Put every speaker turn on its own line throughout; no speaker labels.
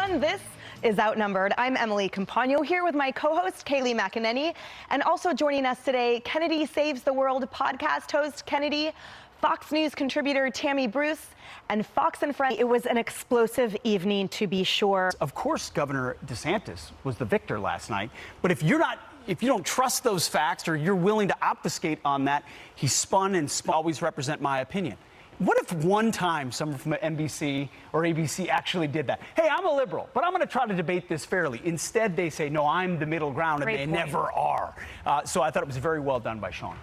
and this is Outnumbered. I'm Emily Compagno here with my co-host Kayleigh McEnany, and also joining us today, Kennedy Saves the World podcast host Kennedy, Fox News contributor Tammy Bruce, and Fox and Friends. It was an explosive evening, to be sure.
Of course, Governor DeSantis was the victor last night, but if you don't trust those facts or you're willing to obfuscate on that, he spun and always represent my opinion. What if one time someone from NBC or ABC actually did that? Hey, I'm a liberal, but I'm going to try to debate this fairly. Instead, they say, no, I'm the middle ground, and they never are. So I thought it was very well done by Sean.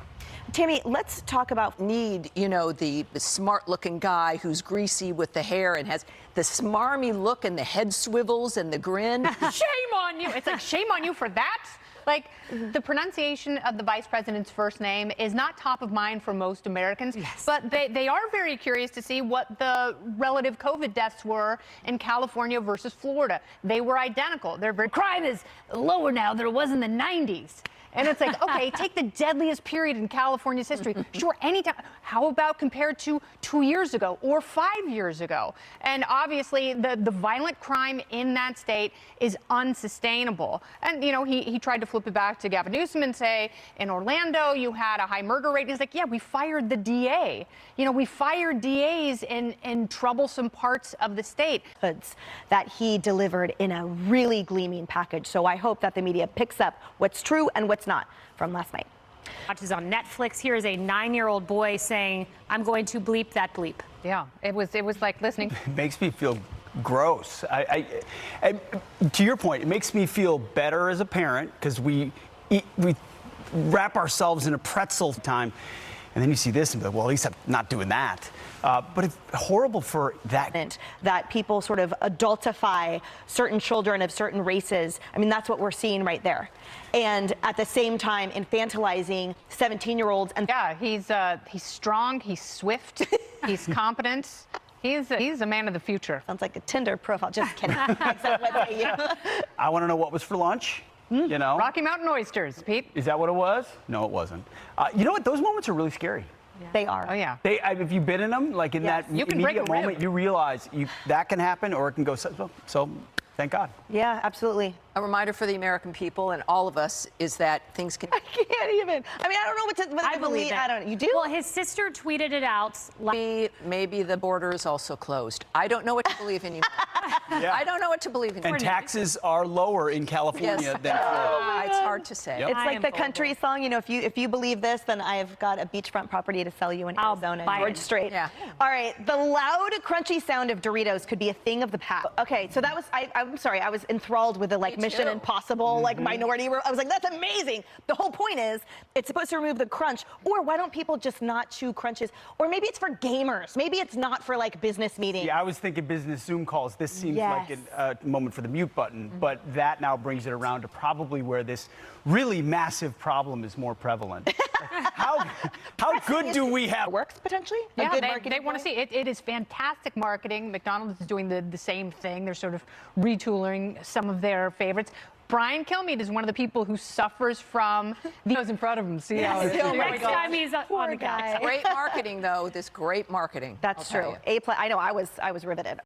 Tammy, let's talk about
the smart-looking guy who's greasy with the hair and has the smarmy look and the head swivels and the grin.
Shame on you. It's like, shame on you for that? Like, the pronunciation of the vice president's first name is not top of mind for most Americans, but they are very curious to see what the relative COVID deaths were in California versus Florida. They were identical. Crime is lower now than it was in the 90s. And it's like, okay, take the deadliest period in California's history. Sure, anytime. How about compared to 2 years ago or 5 years ago? And obviously, the violent crime in that state is unsustainable. And, you know, he tried to flip it back to Gavin Newsom and say, in Orlando, you had a high murder rate. He's like, yeah, we fired the DA. You know, we fired DAs in troublesome parts of the state.
That he delivered in a really gleaming package. So I hope that the media picks up what's true and what's not from last night.
Watches on Netflix. Here is a 9-year-old boy saying, "I'm going to bleep that bleep."
Yeah, it was like listening.
It makes me feel gross. To your point, it makes me feel better as a parent because we wrap ourselves in a pretzel time. And then you see this and be like, well, at least I'm not doing that. But it's horrible for that.
That people sort of adultify certain children of certain races. I mean, that's what we're seeing right there. And at the same time, infantilizing 17-year-olds. And
yeah, he's strong, he's swift, he's competent. He's a man of the future.
Sounds like a Tinder profile. Just kidding.
I want to know what was for lunch. You know,
Rocky Mountain oysters, Pete.
Is that what it was? No, it wasn't. You know what? Those moments are really scary.
Yeah. They are.
Oh yeah.
If you've been in them, like in that immediate moment, you realize that can happen, or it can go. So, thank God.
Yeah, absolutely.
A reminder for the American people and all of us is that things can.
I can't even. I mean, I don't know what to believe. I don't. You do?
Well, his sister tweeted it out.
Maybe the border is also closed. I don't know what to believe anymore.
Yeah.
I don't know what to believe anymore.
And taxes are lower in California than Florida.
It's hard to say.
Yep.
It's like the country song, you know, if you believe this, then I've got a beachfront property to sell you in Arizona. George Strait.
Yeah.
All right, the loud, crunchy sound of Doritos could be a thing of the past. Okay, so that was, I'm sorry, I was enthralled with the Mission Impossible, Minority Report. I was like, that's amazing. The whole point is, it's supposed to remove the crunch. Or why don't people just not chew crunches? Or maybe it's for gamers. Maybe it's not for like business meetings.
Yeah, I was thinking business Zoom calls. This seems like a moment for the mute button, but that now brings it around to probably where this really massive problem is more prevalent. How good do we have?
Works potentially?
Yeah, they want to see it. It is fantastic marketing. McDonald's is doing the same thing. They're sort of retooling some of their favorites. Brian Kilmeade is one of the people who suffers from those in front of him. See how
next time he's on the couch.
Great marketing, though. This great marketing.
That's true. I know. I was riveted.